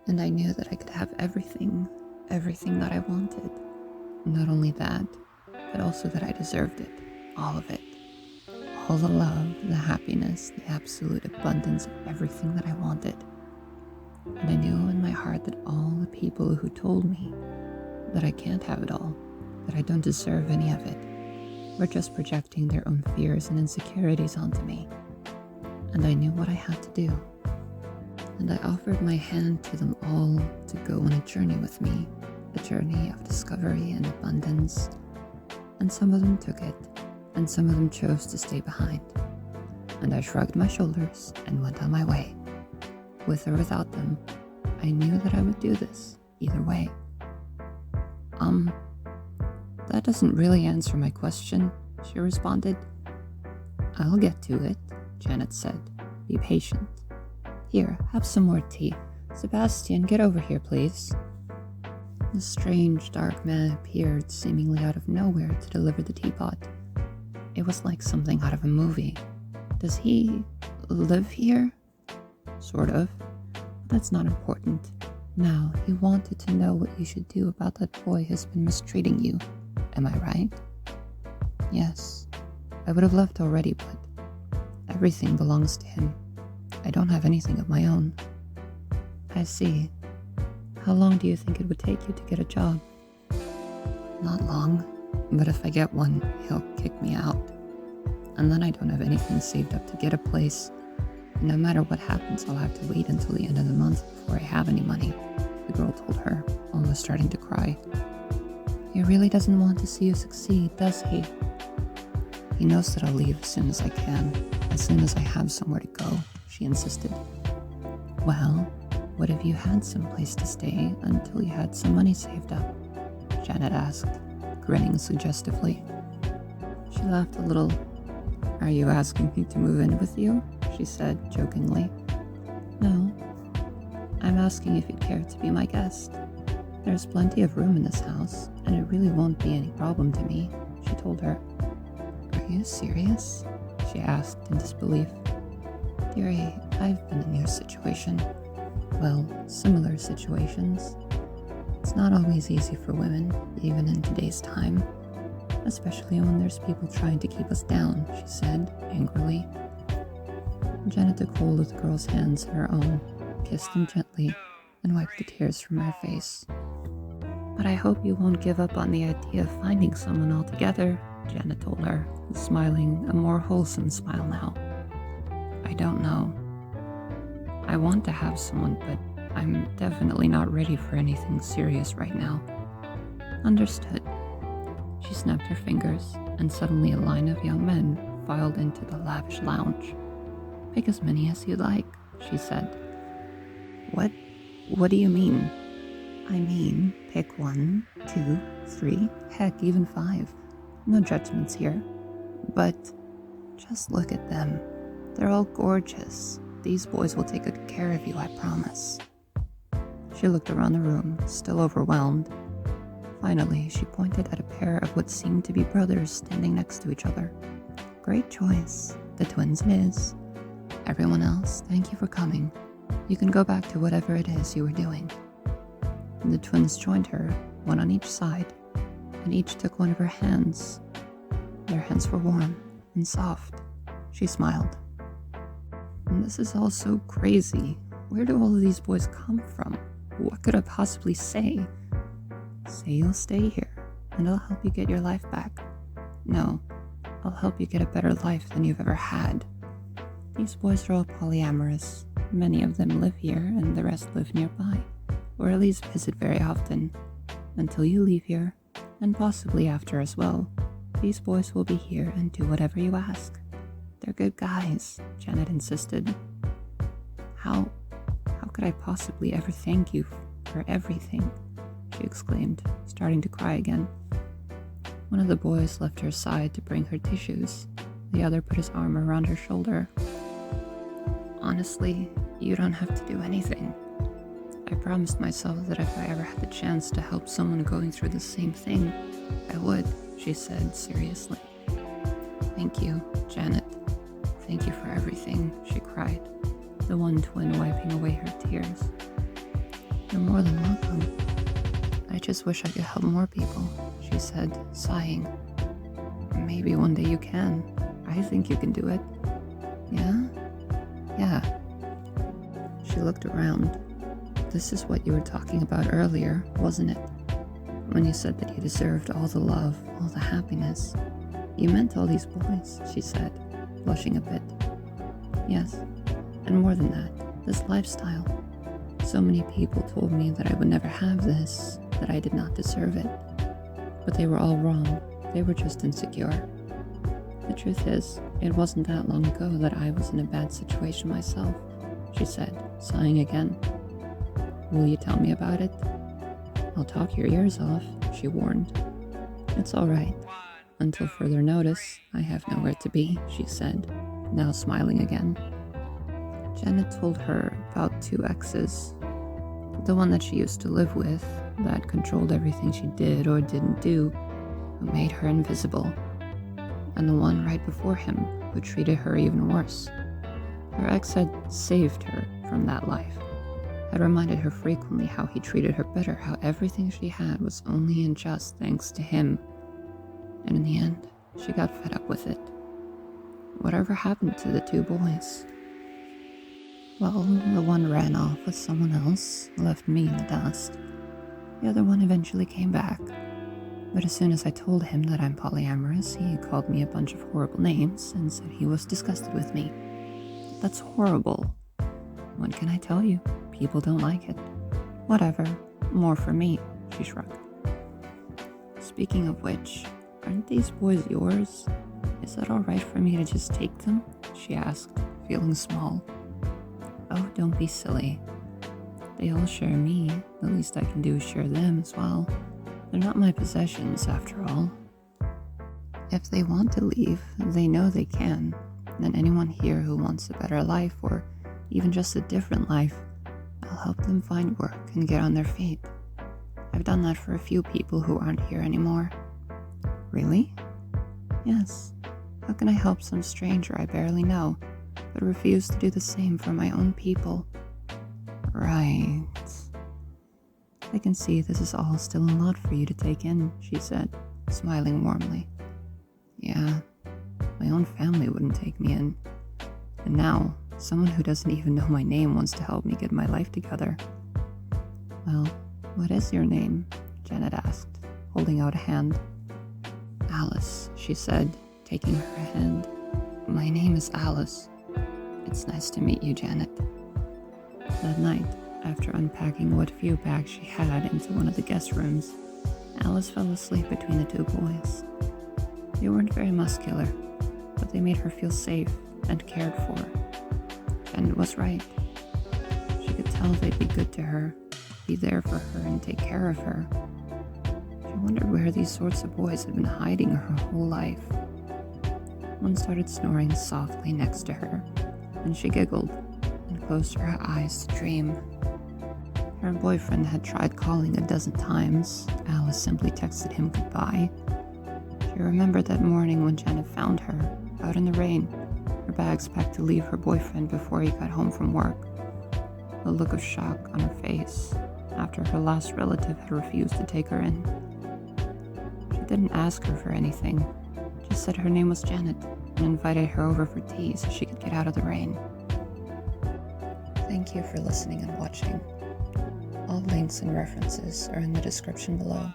And I knew that I could have everything that I wanted. Not only that, but also that I deserved it, all of it. All the love, the happiness, the absolute abundance of everything that I wanted. And I knew in my heart that all the people who told me that I can't have it all, that I don't deserve any of it, were just projecting their own fears and insecurities onto me. And I knew what I had to do. And I offered my hand to them all to go on a journey with me, a journey of discovery and abundance. And some of them took it, and some of them chose to stay behind. And I shrugged my shoulders and went on my way. With or without them, I knew that I would do this, either way. That doesn't really answer my question, she responded. I'll get to it, Janet said. Be patient. Here, have some more tea. Sebastian, get over here, please. The strange, dark man appeared seemingly out of nowhere to deliver the teapot. It was like something out of a movie. Does he live here? Sort of. But that's not important. Now, he wanted to know what you should do about that boy who's been mistreating you. Am I right? Yes. I would have left already, but everything belongs to him. I don't have anything of my own. I see. How long do you think it would take you to get a job? Not long, but if I get one, he'll kick me out. And then I don't have anything saved up to get a place. And no matter what happens, I'll have to wait until the end of the month before I have any money, the girl told her, almost starting to cry. He really doesn't want to see you succeed, does he? He knows that I'll leave as soon as I can, as soon as I have somewhere to go, she insisted. Well, what if you had some place to stay until you had some money saved up? Janet asked, grinning suggestively. She laughed a little. Are you asking me to move in with you? She said, jokingly. No, I'm asking if you'd care to be my guest. There's plenty of room in this house, and it really won't be any problem to me, she told her. Are you serious? She asked in disbelief. Dearie, I've been in your situation. Well, similar situations. It's not always easy for women, even in today's time. Especially when there's people trying to keep us down, she said, angrily. Janet took hold of the girl's hands in her own, kissed them gently, and wiped the tears from her face. But I hope you won't give up on the idea of finding someone altogether, Janet told her, smiling a more wholesome smile now. I don't know. I want to have someone, but I'm definitely not ready for anything serious right now. Understood. She snapped her fingers, and suddenly a line of young men filed into the lavish lounge. Pick as many as you'd like, she said. What do you mean? I mean, pick 1, 2, 3, heck, even 5. No judgments here. But just look at them. They're all gorgeous. These boys will take good care of you, I promise. She looked around the room, still overwhelmed. Finally, she pointed at a pair of what seemed to be brothers standing next to each other. Great choice. The twins it is. Everyone else, thank you for coming. You can go back to whatever it is you were doing. The twins joined her, one on each side, and each took one of her hands. Their hands were warm and soft. She smiled. And this is all so crazy. Where do all of these boys come from? What could I possibly say? Say you'll stay here, and I'll help you get your life back. No, I'll help you get a better life than you've ever had. These boys are all polyamorous. Many of them live here, and the rest live nearby, or at least visit very often. Until you leave here, and possibly after as well, these boys will be here and do whatever you ask. They're good guys, Janet insisted. How could I possibly ever thank you for everything? She exclaimed, starting to cry again. One of the boys left her side to bring her tissues. The other put his arm around her shoulder. Honestly, you don't have to do anything. I promised myself that if I ever had the chance to help someone going through the same thing, I would, she said seriously. Thank you, Janet. Thank you for everything, she cried, the one twin wiping away her tears. You're more than welcome. I just wish I could help more people, she said, sighing. Maybe one day you can. I think you can do it. Yeah? Yeah. She looked around. This is what you were talking about earlier, wasn't it? When you said that you deserved all the love, all the happiness. You meant all these boys, she said, blushing a bit. Yes, and more than that, this lifestyle. So many people told me that I would never have this, that I did not deserve it. But they were all wrong. They were just insecure. The truth is, it wasn't that long ago that I was in a bad situation myself, she said, sighing again. Will you tell me about it? I'll talk your ears off, she warned. It's all right. Until further notice, I have nowhere to be, she said, now smiling again. Janet told her about 2 exes. The one that she used to live with, that controlled everything she did or didn't do, who made her invisible. And the one right before him, who treated her even worse. Her ex had saved her from that life, had reminded her frequently how he treated her better, how everything she had was only and just thanks to him. And in the end, she got fed up with it. Whatever happened to the 2 boys? Well, the one ran off with someone else, left me in the dust. The other one eventually came back. But as soon as I told him that I'm polyamorous, he called me a bunch of horrible names and said he was disgusted with me. That's horrible. What can I tell you? People don't like it. Whatever. More for me, she shrugged. Speaking of which, aren't these boys yours? Is it alright for me to just take them? She asked, feeling small. Oh, don't be silly. They all share me. The least I can do is share them as well. They're not my possessions, after all. If they want to leave, they know they can. And anyone here who wants a better life, or even just a different life, I'll help them find work and get on their feet. I've done that for a few people who aren't here anymore. Really? Yes. How can I help some stranger I barely know, but refuse to do the same for my own people? Right. I can see this is all still a lot for you to take in, she said, smiling warmly. Yeah, my own family wouldn't take me in. And now, someone who doesn't even know my name wants to help me get my life together. Well, what is your name? Janet asked, holding out a hand. Alice, she said, taking her hand. My name is Alice. It's nice to meet you, Janet. That night, after unpacking what few bags she had into one of the guest rooms, Alice fell asleep between the 2 boys. They weren't very muscular, but they made her feel safe and cared for. Janet was right. She could tell they'd be good to her, be there for her and take care of her. She wondered where these sorts of boys had been hiding her whole life. One started snoring softly next to her, and she giggled and closed her eyes to dream. Her boyfriend had tried calling a dozen times. Alice simply texted him goodbye. She remembered that morning when Janet found her, out in the rain, her bags packed to leave her boyfriend before he got home from work. A look of shock on her face after her last relative had refused to take her in. She didn't ask her for anything, just said her name was Janet and invited her over for tea so she could get out of the rain. Thank you for listening and watching. All links and references are in the description below.